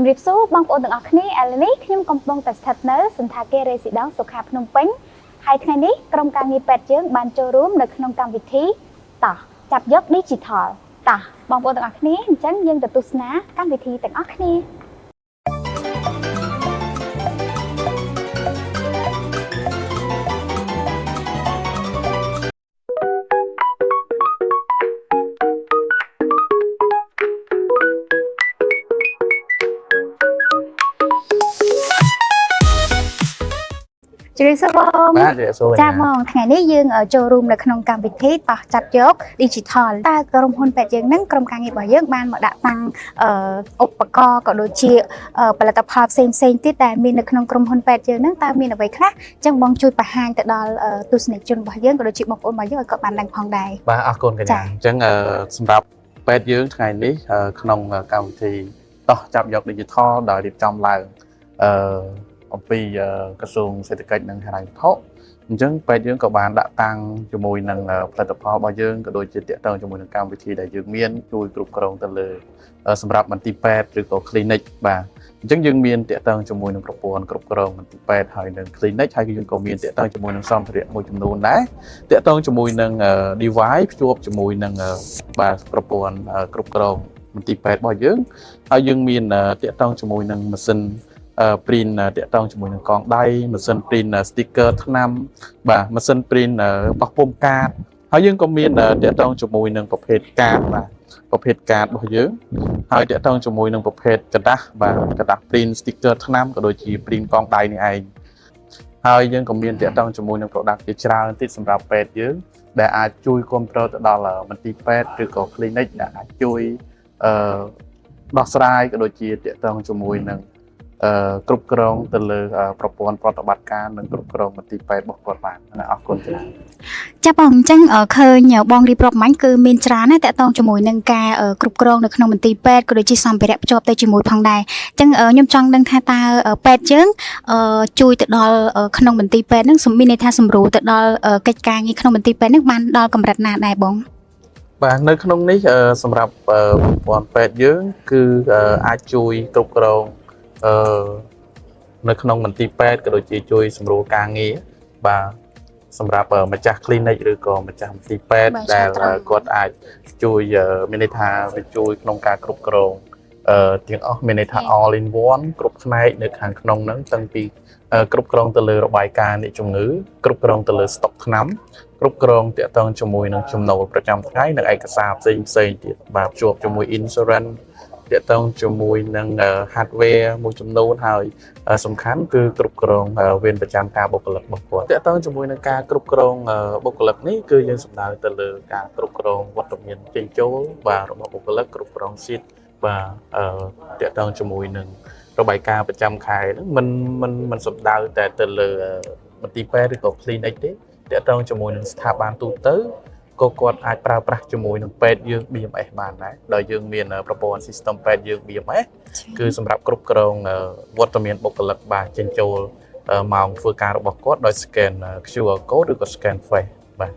ជំរាបសួរបងប្អូនទាំងអស់គ្នាឥឡូវនេះខ្ញុំកំពុងតែស្ថិតនៅសន្តាគារ Residence សុខាភ្នំពេញហើយថ្ងៃនេះក្រុមការងារពេទ្យយើងបានចូលរួមនៅក្នុងកម្មវិធីតោះចាប់យក Digital តោះបងប្អូនទាំងអស់គ្នាអញ្ចឹងយើងទៅទស្សនាកម្មវិធីទាំងអស់គ្នាជម្រាបសួរបងចាបងថ្ងៃនេះយើងចូលរួមនៅក្នុងកម្មវិធីតោះចាត់យក Digital តើក្រុមហ៊ុនពេទ្យយើងនឹងក្រុមការងាររបស់យើងបានមកដាក់តាំងឧបករណ៍ក៏ដូចជាផលិតផលផ្សេងទៀតដែលមាននៅក្នុងក្រុមហ៊ុនពេទ្យយើងនឹងតើមានអ្វីខ្លះអញ្ចឹងបងជួយបង្ហាញទៅដល់ទស្សនិកជនរបស់យើងក៏ដូចជាបងប្អូនរបស់យើងឲ្យគាត់បានដឹងផងដែរបាទអរគុណកញ្ញាអញ្ចឹងសម្រាប់ពេទ្យយើងថ្ងៃនេះក្នុងកម្មវិធីតោះចាប់យក Digital ដោយរៀបចំឡើងអំពីក្រសួងសេដ្ឋកិច្ចនិងហិរញ្ញវត្ថុអញ្ចឹងពេទ្យយើងក៏បានដាក់តាំងជាមួយនឹងផលិតផលរបស់យើងក៏ដូចជាទាក់ទងជាមួយនឹងកម្មវិធីដែលយើងមានជួយគ្រប់គ្រងទៅលើសម្រាប់មន្ទីរពេទ្យឬក៏ clinic បាទអញ្ចឹងយើងមានទាក់ទងជាមួយនឹងប្រព័ន្ធគ្រប់គ្រងមន្ទីរពេទ្យហើយនឹង clinic ហើយយើងក៏មានទាក់ទងជាមួយនឹងសម្ភារៈមួយចំនួនដែរទាក់ទងជាមួយនឹង device ភ្ជាប់ជាមួយនឹងបាទប្រព័ន្ធគ្រប់គ្រងមន្ទីរពេទ្យរបស់យើងហើយយើងមានទាក់ទងជាមួយនឹងម៉ាស៊ីនprint តាក់ទងជាមួយនឹងកងដៃម៉ាស៊ីន print sticker ថ្នាំបាទម៉ាស៊ីន print បោះពុម្ពកាតហើយយើងក៏មានតាក់ទងជាមួយនឹងប្រភេទកាតបាទប្រភេទកាតរបស់យើងហើយតាក់ទងជាមួយនឹងប្រភេទกระดาษបាទกระดาษ print sticker ថ្នាំក៏ដូចជា print កងដៃនេះឯងហើយយើងក៏មានតាក់ទងជាមួយនឹង product ជាច្រើនទៀតសម្រាប់ពេទ្យយើងដែលអាចជួយគ្រប់គ្រងទៅដល់មន្ទីរពេទ្យឬក៏ clinic ដែលអាចជួយដោះស្រាយក៏ដូចជាតាក់ទងជាមួយនឹងគ្រប់គ្រងទៅលើប្រព័ន្ធប្រតិបត្តិការនិងគ្រប់គ្រងមន្ទីរពេទ្យរបស់គាត់បានអរគុណច្រើនចាបងអញ្ចឹងឃើញបងរៀបរាប់មិញគឺមានច្រើនណាស់តាក់ទងជាមួយនឹងការគ្រប់គ្រងនៅក្នុងមន្ទីរពេទ្យក៏ដូចជាសម្ភារៈភ្ជាប់ទៅជាមួយផងដែរអញ្ចឹងខ្ញុំចង់ដឹងថាតើពេទ្យយើងជួយទៅដល់ក្នុងមន្ទីរពេទ្យហ្នឹងមានន័យថាសម្រួលទៅដល់កិច្ចការងារក្នុងមន្ទីរពេទ្យហ្នឹងបានដល់កម្រិតណាដែរបងបាទនៅក្នុងនេះសម្រាប់ប្រព័ន្ធពេទ្យយើងគឺអាចជួយគ្រប់គ្រងនៅក្នុងមន្ទីរពេទ្យក៏ដូចជាជួយសម្រួលការងារបាទសម្រាប់ម្ចាស់ clinic ឬក៏ម្ចាស់មន្ទីរពេទ្យដែលគាត់អាចជួយមានន័យថាវាជួយក្នុងការគ្រប់គ្រងទាំងអស់មានន័យថា all in one គ្រប់ផ្នែកនៅខាងក្នុងហ្នឹងតាំងពីគ្រប់គ្រងទៅលើរបាយការណ៍អ្នកជំងឺគ្រប់គ្រងទៅលើស្តុកថ្នាំគ្រប់គ្រងតាក់ទងជាមួយនឹងចំណូលប្រចាំថ្ងៃនិងឯកសារផ្សេងទៀតបាទភ្ជាប់ជាមួយ insuranceតាក់ទងជាមួយនឹង hardware មួយចំនួនហើយសំខាន់គឺគ្រប់គ្រងវេនប្រចាំការបុគ្គលិករបស់គាត់តាក់ទងជាមួយនឹងការគ្រប់គ្រងបុគ្គលិកនេះគឺយើងសំដៅទៅលើការគ្រប់គ្រងវត្តមានចេញចូលបាទរបស់បុគ្គលិកគ្រប់គ្រងស៊ីតបាទតាក់ទងជាមួយនឹងរបាយការណ៍ប្រចាំខែហ្នឹងមិនសំដៅតែទៅលើមន្ទីរពេទ្យឬក៏ clinic ទេតាក់ទងជាមួយនឹងស្ថាប័នទូទៅក៏គាត់អាចប្រើប្រាស់ជាមួយនឹងពេទ្យយើង BMS បានដែរដោយយើងមានប្រព័ន្ធ system ពេទ្យយើង BMS គឺសម្រាប់គ្រប់គ្រងវត្តមានបុគ្គលិកបាទចេញចូលម៉ោងធ្វើការរបស់គាត់ដោយ scan QR code ឬក៏ scan face បាទ